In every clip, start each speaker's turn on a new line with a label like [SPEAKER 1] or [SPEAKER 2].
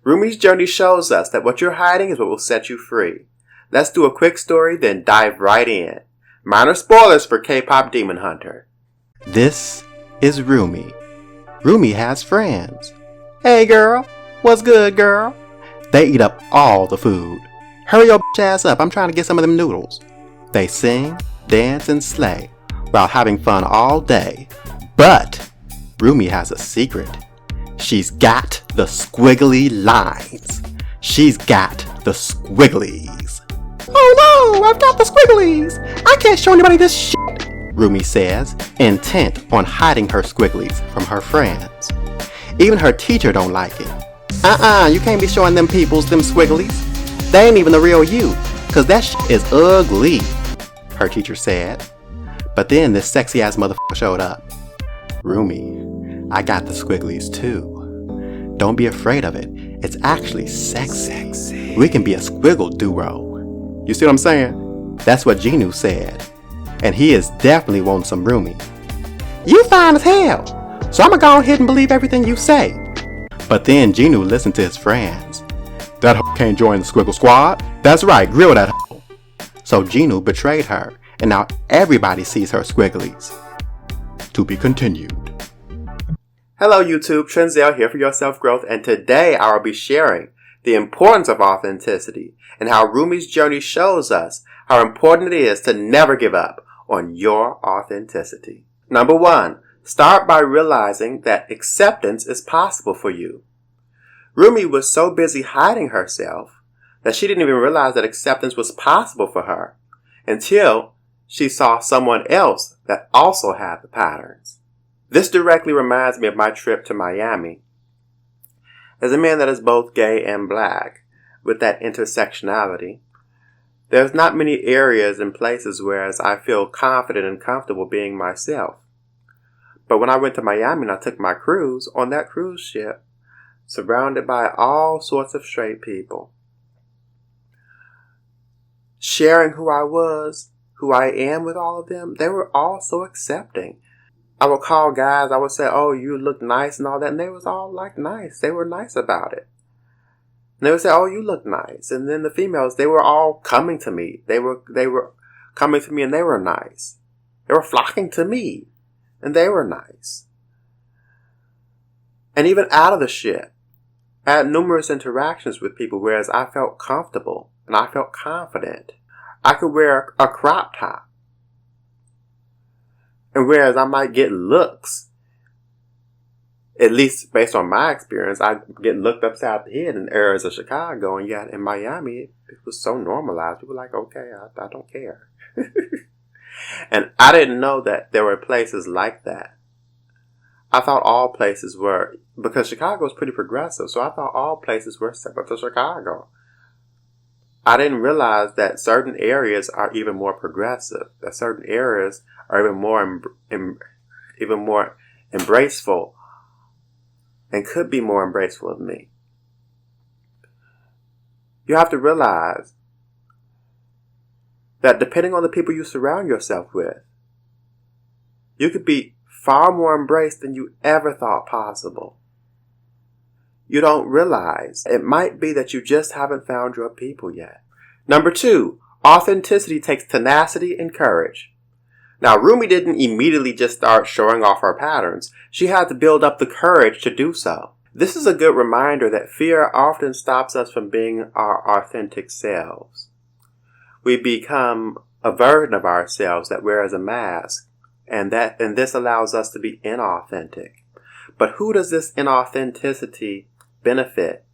[SPEAKER 1] Rumi's journey shows us that what you're hiding is what will set you free. Let's do a quick story, then dive right in. Minor spoilers for K-Pop Demon Hunter.
[SPEAKER 2] This is Rumi. Rumi has friends. Hey girl, what's good girl? They eat up all the food. Hurry your bitch ass up, I'm trying to get some of them noodles. They sing, dance, and slay while having fun all day. But Rumi has a secret. She's got the squiggly lines. She's got the squigglies. Oh no, I've got the squigglies. I can't show anybody this shit, Rumi says, intent on hiding her squigglies from her friends. Even her teacher don't like it. You can't be showing them peoples them squigglies. They ain't even the real you, cause that shit is ugly, her teacher said. But then this sexy ass motherfucker showed up. Rumi, I got the squigglies too. Don't be afraid of it. It's actually sexy. We can be a squiggle duo. You see what I'm saying? That's what Genu said. And he is definitely wanting some Rumi. You fine as hell, so I'ma go ahead and believe everything you say. But then Genu listened to his friends. That hoe can't join the squiggle squad. That's right, grill that hoe. So Genu betrayed her, and now everybody sees her squigglies. To be continued.
[SPEAKER 1] Hello YouTube, Trenzel here for your self-growth, and today I will be sharing the importance of authenticity and how Rumi's journey shows us how important it is to never give up on your authenticity. Number 1, start by realizing that acceptance is possible for you. Rumi was so busy hiding herself that she didn't even realize that acceptance was possible for her until she saw someone else that also had the patterns. This directly reminds me of my trip to Miami. As a man that is both gay and black, with that intersectionality, there's not many areas and places where I feel confident and comfortable being myself. But when I went to Miami and I took my cruise, on that cruise ship, surrounded by all sorts of straight people, sharing who I was, who I am with all of them, they were all so accepting. I would call guys, I would say, oh, you look nice and all that. And they was all like nice. They were nice about it. And they would say, oh, you look nice. And then the females, they were all coming to me. They were coming to me and they were nice. They were flocking to me and they were nice. And even out of the ship, I had numerous interactions with people, whereas I felt comfortable and I felt confident. I could wear a crop top. And whereas I might get looks, at least based on my experience, I get looked upside the head in areas of Chicago, and yet in Miami, it was so normalized. People were like, okay, I don't care. And I didn't know that there were places like that. I thought all places were, because Chicago is pretty progressive, so I thought all places were separate to Chicago. I didn't realize that certain areas are even more progressive, that certain areas are even more embraceful and could be more embraceful of me. You have to realize that depending on the people you surround yourself with, you could be far more embraced than you ever thought possible. You don't realize it might be that you just haven't found your people yet. Number 2, authenticity takes tenacity and courage. Now, Rumi didn't immediately just start showing off her patterns. She had to build up the courage to do so. This is a good reminder that fear often stops us from being our authentic selves. We become a version of ourselves that wears a mask, and this allows us to be inauthentic. But who does this inauthenticity benefit?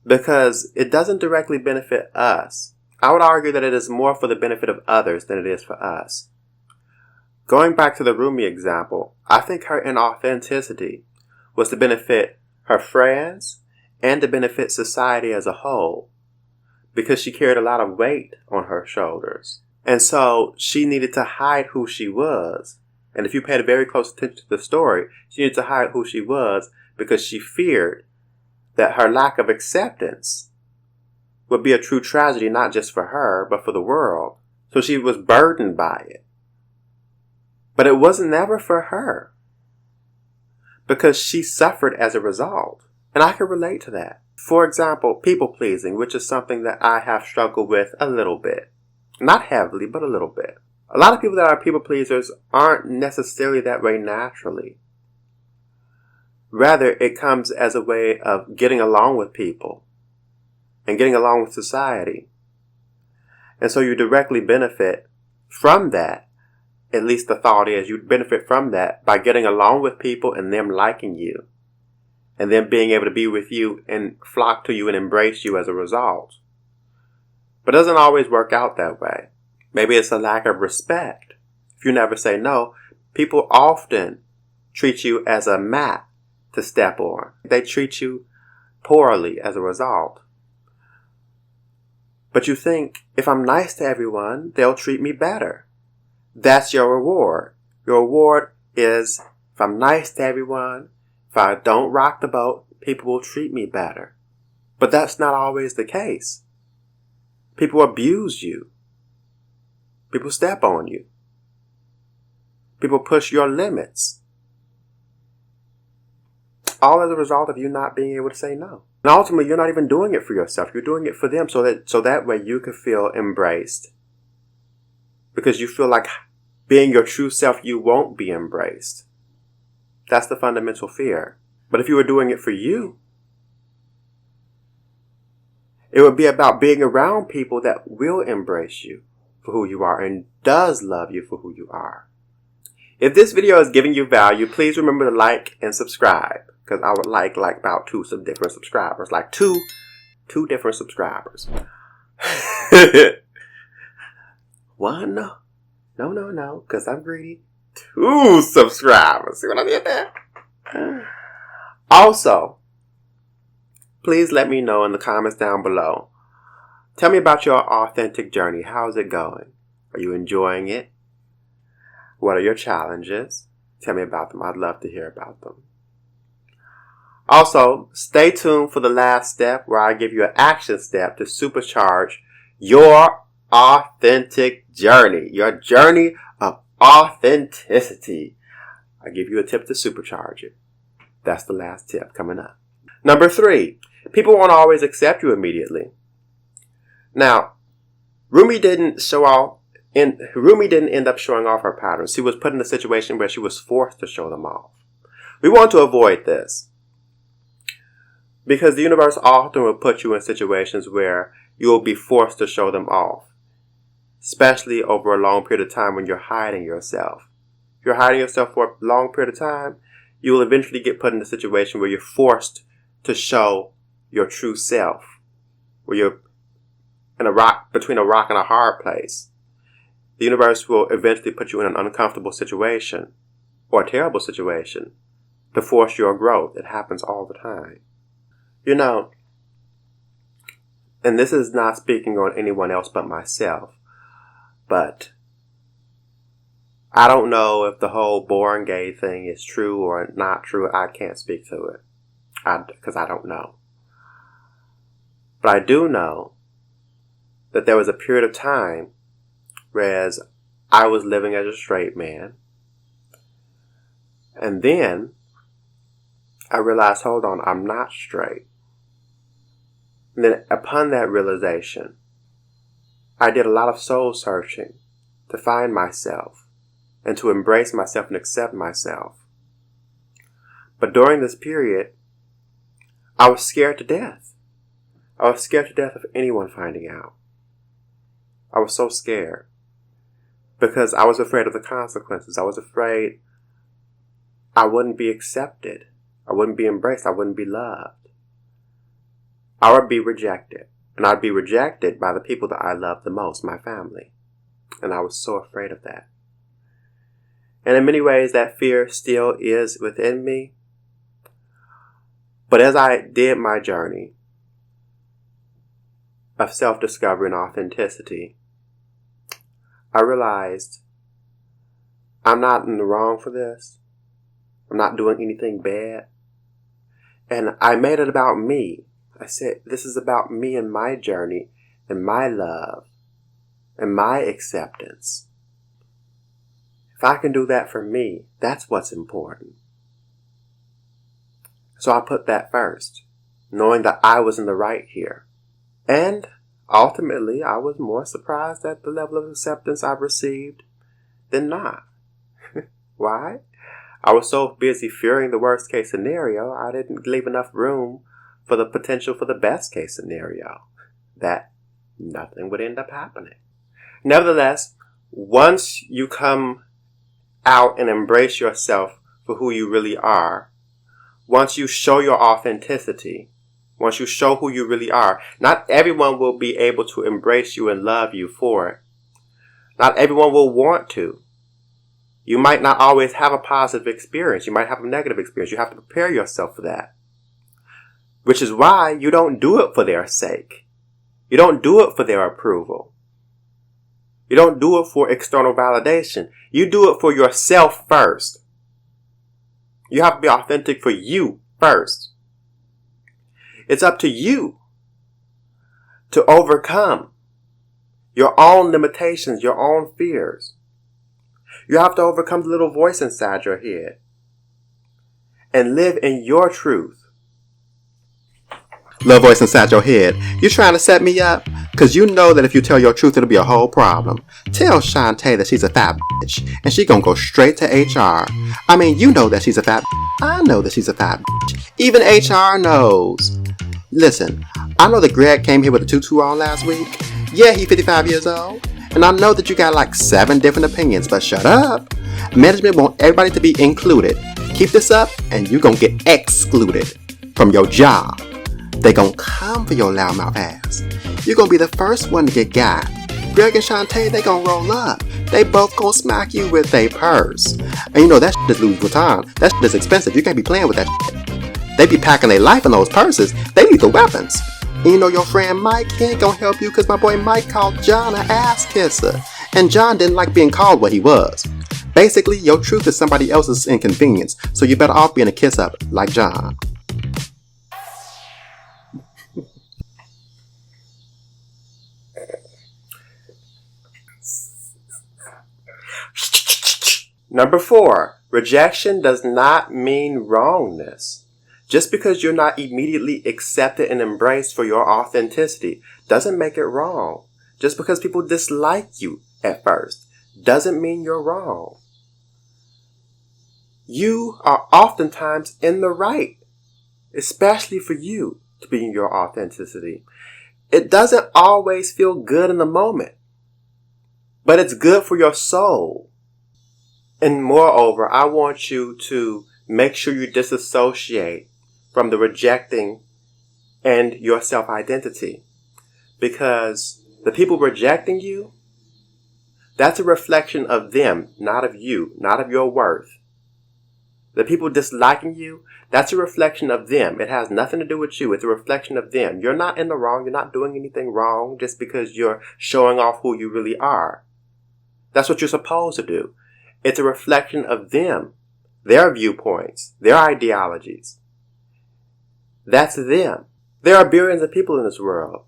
[SPEAKER 1] Because it doesn't directly benefit us. I would argue that it is more for the benefit of others than it is for us. Going back to the Rumi example, I think her inauthenticity was to benefit her friends and to benefit society as a whole, because she carried a lot of weight on her shoulders. And so she needed to hide who she was. And if you paid very close attention to the story, she needed to hide who she was because she feared that her lack of acceptance would be a true tragedy, not just for her, but for the world. So she was burdened by it. But it wasn't never for her, because she suffered as a result. And I can relate to that. For example, people pleasing, which is something that I have struggled with a little bit. Not heavily, but a little bit. A lot of people that are people pleasers aren't necessarily that way naturally. Rather, it comes as a way of getting along with people and getting along with society. And so you directly benefit from that. At least the thought is you benefit from that by getting along with people and them liking you. And them being able to be with you and flock to you and embrace you as a result. But it doesn't always work out that way. Maybe it's a lack of respect. If you never say no, people often treat you as a mat to step on. They treat you poorly as a result. But you think, if I'm nice to everyone, they'll treat me better. That's your reward. Your reward is, if I'm nice to everyone, if I don't rock the boat, people will treat me better. But that's not always the case. People abuse you. People step on you. People push your limits. All as a result of you not being able to say no. And ultimately, you're not even doing it for yourself. You're doing it for them so that way you can feel embraced. Because you feel like being your true self, you won't be embraced. That's the fundamental fear. But if you were doing it for you, it would be about being around people that will embrace you for who you are and does love you for who you are. If this video is giving you value, please remember to like and subscribe. Because I would like about two different subscribers. Like two different subscribers. One? No. Because I'm greedy. 2 subscribers. See what I did there? Also, please let me know in the comments down below. Tell me about your authentic journey. How's it going? Are you enjoying it? What are your challenges? Tell me about them. I'd love to hear about them. Also, stay tuned for the last step where I give you an action step to supercharge your authentic journey. Your journey of authenticity. I give you a tip to supercharge it. That's the last tip coming up. Number 3, people won't always accept you immediately. Now, Rumi didn't end up showing off her patterns. She was put in a situation where she was forced to show them off. We want to avoid this. Because the universe often will put you in situations where you will be forced to show them off. Especially over a long period of time when you're hiding yourself. If you're hiding yourself for a long period of time, you will eventually get put in a situation where you're forced to show your true self. Where you're between a rock and a hard place. The universe will eventually put you in an uncomfortable situation or a terrible situation to force your growth. It happens all the time. You know, and this is not speaking on anyone else but myself, but I don't know if the whole born gay thing is true or not true. I can't speak to it because I don't know. But I do know that there was a period of time whereas I was living as a straight man. And then I realized, hold on, I'm not straight. And then upon that realization, I did a lot of soul searching to find myself and to embrace myself and accept myself. But during this period, I was scared to death. I was scared to death of anyone finding out. I was so scared because I was afraid of the consequences. I was afraid I wouldn't be accepted. I wouldn't be embraced. I wouldn't be loved. I would be rejected. And I'd be rejected by the people that I love the most, my family. And I was so afraid of that. And in many ways, that fear still is within me. But as I did my journey of self-discovery and authenticity, I realized I'm not in the wrong for this. I'm not doing anything bad. And I made it about me. I said, this is about me and my journey and my love and my acceptance. If I can do that for me, that's what's important. So I put that first. knowing that I was in the right here. And ultimately, I was more surprised at the level of acceptance I've received than not. Why? I was so busy fearing the worst case scenario, I didn't leave enough room for the potential for the best case scenario, that nothing would end up happening. Nevertheless, once you come out and embrace yourself for who you really are, once you show your authenticity, once you show who you really are, not everyone will be able to embrace you and love you for it. Not everyone will want to. You might not always have a positive experience. You might have a negative experience. You have to prepare yourself for that. Which is why you don't do it for their sake. You don't do it for their approval. You don't do it for external validation. You do it for yourself first. You have to be authentic for you first. It's up to you to overcome your own limitations, your own fears. You have to overcome the little voice inside your head and live in your truth.
[SPEAKER 2] Little voice inside your head, you trying to set me up? Cause you know that if you tell your truth, it'll be a whole problem. Tell Shantae that she's a fat bitch, and she gonna go straight to HR. I mean, you know that she's a fat bitch. I know that she's a fat bitch. Even HR knows. Listen, I know that Greg came here with a tutu on last week. Yeah, he's 55 years old. And I know that you got like 7 different opinions, but shut up. Management want everybody to be included. Keep this up, and you gonna get excluded from your job. They gonna come for your loudmouth ass. You're gonna be the first one to get got. Greg and Shantae, they gonna roll up. They both gonna smack you with their purse. And you know that shit is Louis Vuitton. That shit is expensive. You can't be playing with that shit. They be packing their life in those purses. They need the weapons. And you know your friend Mike, he ain't gonna help you because my boy Mike called John an ass kisser. And John didn't like being called what he was. Basically, your truth is somebody else's inconvenience. So you better off being a kiss up like John.
[SPEAKER 1] Number 4, rejection does not mean wrongness. Just because you're not immediately accepted and embraced for your authenticity doesn't make it wrong. Just because people dislike you at first doesn't mean you're wrong. You are oftentimes in the right, especially for you to be in your authenticity. It doesn't always feel good in the moment, but it's good for your soul. And moreover, I want you to make sure you disassociate from the rejecting and your self-identity. Because the people rejecting you, that's a reflection of them, not of you, not of your worth. The people disliking you, that's a reflection of them. It has nothing to do with you. It's a reflection of them. You're not in the wrong. You're not doing anything wrong just because you're showing off who you really are. That's what you're supposed to do. It's a reflection of them, their viewpoints, their ideologies. That's them. There are billions of people in this world.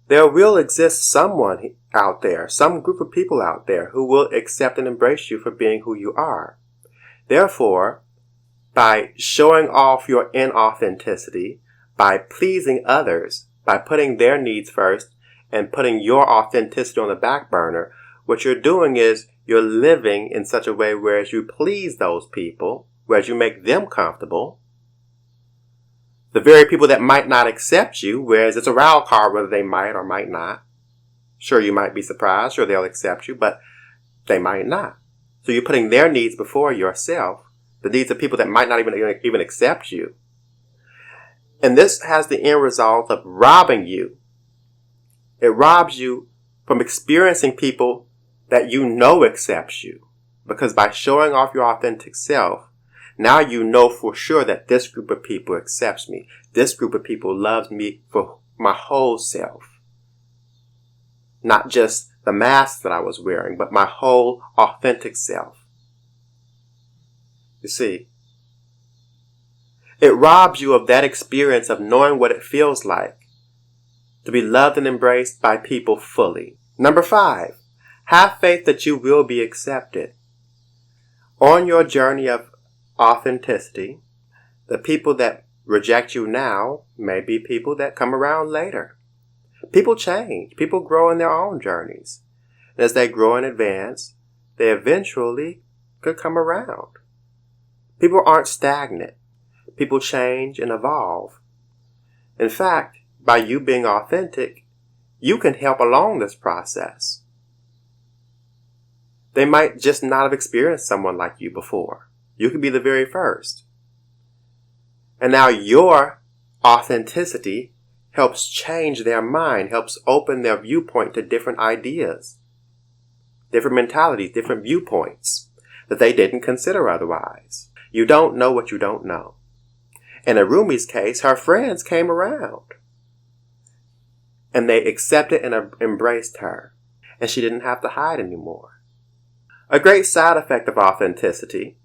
[SPEAKER 1] There will exist someone out there, some group of people out there who will accept and embrace you for being who you are. Therefore, by showing off your inauthenticity, by pleasing others, by putting their needs first and putting your authenticity on the back burner, what you're doing is you're living in such a way whereas you please those people, whereas you make them comfortable. The very people that might not accept you, whereas it's a wild card whether they might or might not. Sure, you might be surprised, sure they'll accept you, but they might not. So you're putting their needs before yourself, the needs of people that might not even accept you. And this has the end result of robbing you. It robs you from experiencing people that you know accepts you. Because by showing off your authentic self, now you know for sure that this group of people accepts me. This group of people loves me for my whole self. Not just the mask that I was wearing, but my whole authentic self. You see, it robs you of that experience of knowing what it feels like to be loved and embraced by people fully. Number 5. Have faith that you will be accepted. On your journey of authenticity, the people that reject you now may be people that come around later. People change. People grow in their own journeys. And as they grow and advance, they eventually could come around. People aren't stagnant. People change and evolve. In fact, by you being authentic, you can help along this process. They might just not have experienced someone like you before. You could be the very first. And now your authenticity helps change their mind, helps open their viewpoint to different ideas, different mentalities, different viewpoints that they didn't consider otherwise. You don't know what you don't know. In Rumi's case, her friends came around and they accepted and embraced her, and she didn't have to hide anymore. A great side effect of authenticity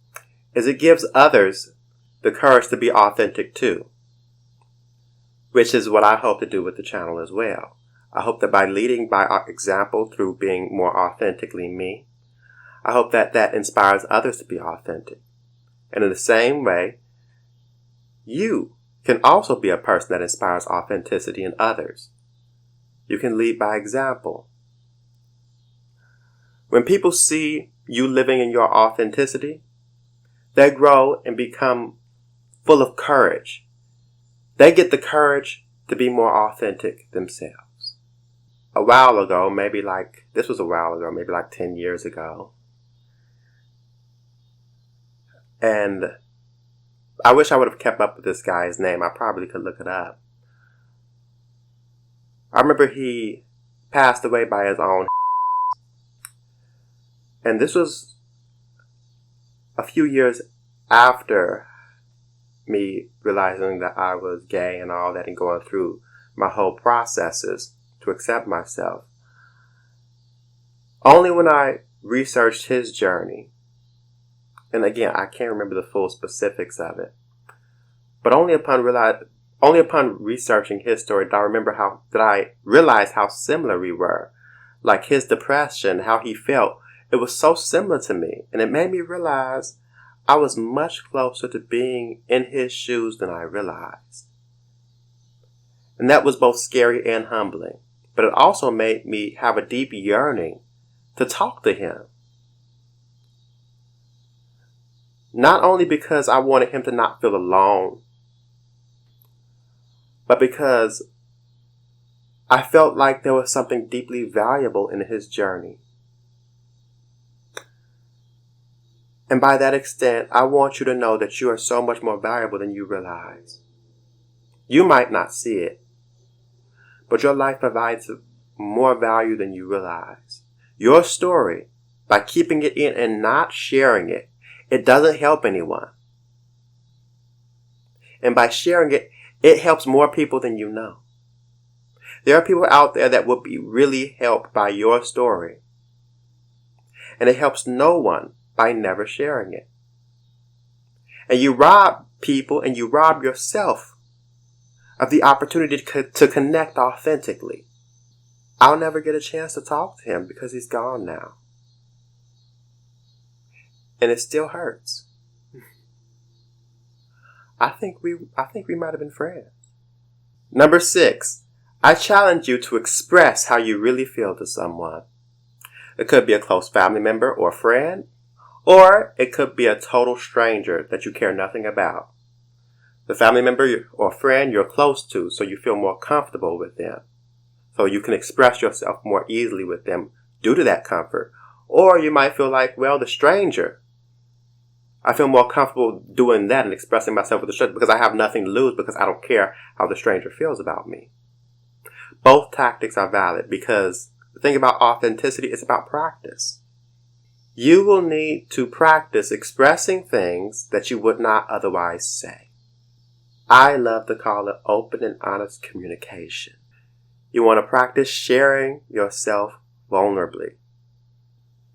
[SPEAKER 1] is it gives others the courage to be authentic too, which is what I hope to do with the channel as well. I hope that by leading by example through being more authentically me, I hope that that inspires others to be authentic. And in the same way, you can also be a person that inspires authenticity in others. You can lead by example. When people see you living in your authenticity, they grow and become full of courage. They get the courage to be more authentic themselves. A while ago, maybe like 10 years ago. And I wish I would have kept up with this guy's name. I probably could look it up. I remember he passed away by his own. And this was a few years after me realizing that I was gay and all that, and going through my whole processes to accept myself. Only when I researched his journey, and again, I can't remember the full specifics of it, but only upon researching his story did I realize how similar we were. Like his depression, how he felt, it was so similar to me, and it made me realize I was much closer to being in his shoes than I realized. And that was both scary and humbling. But it also made me have a deep yearning to talk to him. Not only because I wanted him to not feel alone, but because I felt like there was something deeply valuable in his journey. And by that extent, I want you to know that you are so much more valuable than you realize. You might not see it, but your life provides more value than you realize. Your story, by keeping it in and not sharing it, it doesn't help anyone. And by sharing it, it helps more people than you know. There are people out there that will be really helped by your story. And it helps no one by never sharing it. And you rob people and you rob yourself of the opportunity to connect authentically. I'll never get a chance to talk to him because he's gone now. And it still hurts. I think we might have been friends. Number 6, I challenge you to express how you really feel to someone. It could be a close family member or friend, or it could be a total stranger that you care nothing about. The family member or friend you're close to, so you feel more comfortable with them. So you can express yourself more easily with them due to that comfort. Or you might feel like, well, the stranger, I feel more comfortable doing that and expressing myself with the stranger because I have nothing to lose, because I don't care how the stranger feels about me. Both tactics are valid, because the thing about authenticity is about practice. You will need to practice expressing things that you would not otherwise say. I love to call it open and honest communication. You want to practice sharing yourself vulnerably.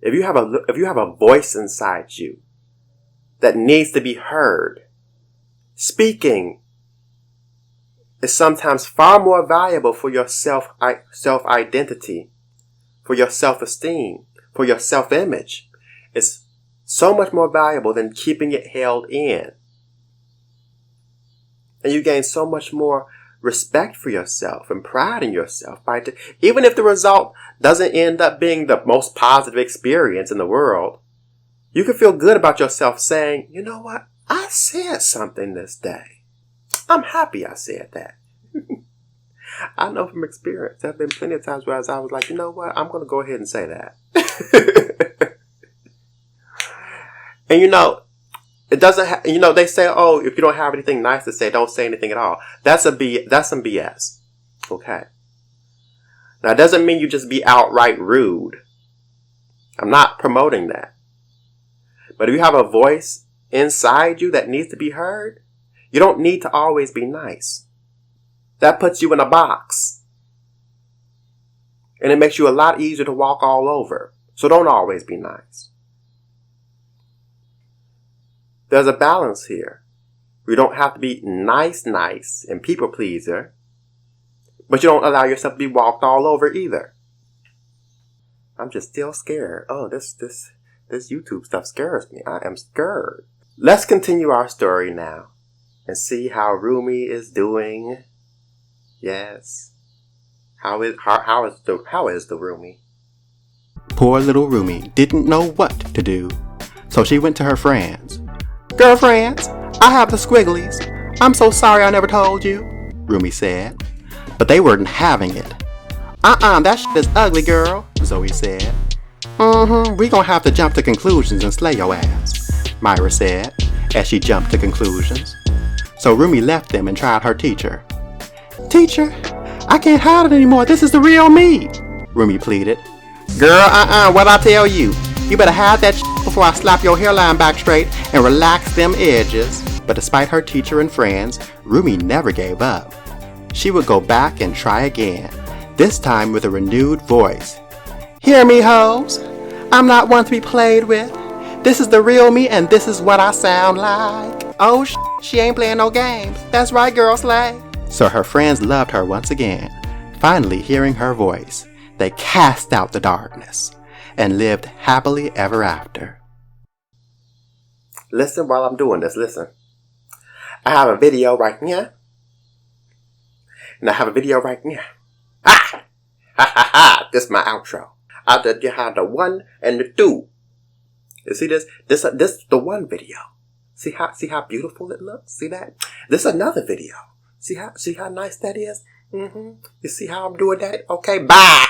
[SPEAKER 1] If you have a voice inside you that needs to be heard, speaking is sometimes far more valuable for your self-identity, for your self-esteem, for your self-image. It's so much more valuable than keeping it held in. And you gain so much more respect for yourself and pride in yourself. Even if the result doesn't end up being the most positive experience in the world, you can feel good about yourself saying, you know what? I said something this day. I'm happy I said that. I know from experience, there have been plenty of times where I was like, you know what? I'm going to go ahead and say that. And it doesn't they say, oh, if you don't have anything nice to say, don't say anything at all. That's some BS. Okay. Now, it doesn't mean you just be outright rude. I'm not promoting that. But if you have a voice inside you that needs to be heard, you don't need to always be nice. That puts you in a box. And it makes you a lot easier to walk all over. So don't always be nice. There's a balance here. You don't have to be nice and people pleaser, but you don't allow yourself to be walked all over either. I'm just still scared. Oh, this YouTube stuff scares me. I am scared. Let's continue our story now and see how Rumi is doing. Yes. How is the Rumi?
[SPEAKER 2] Poor little Rumi didn't know what to do, so she went to her friends. Girlfriends, I have the squigglies. I'm so sorry I never told you, Rumi said. But they weren't having it. That shit is ugly, girl, Zoe said. We gonna have to jump to conclusions and slay your ass, Myra said, as she jumped to conclusions. So Rumi left them and tried her teacher. Teacher, I can't hide it anymore. This is the real me, Rumi pleaded. Girl, what I tell you? You better hide that shit before I slap your hairline back straight and relax them edges. But despite her teacher and friends, Rumi never gave up. She would go back and try again, this time with a renewed voice. Hear me, hoes. I'm not one to be played with. This is the real me and this is what I sound like. Oh, she ain't playing no games. That's right, girl, slay. So her friends loved her once again. Finally hearing her voice, they cast out the darkness and lived happily ever after.
[SPEAKER 1] Listen while I'm doing this, listen. I have a video right here. And I have a video right here. Ha! Ha ha ha! This is my outro. You have the 1 and the 2. You see this? This is the 1 video. See how beautiful it looks? See that? This is another video. See how nice that is? You see how I'm doing that? Okay, bye!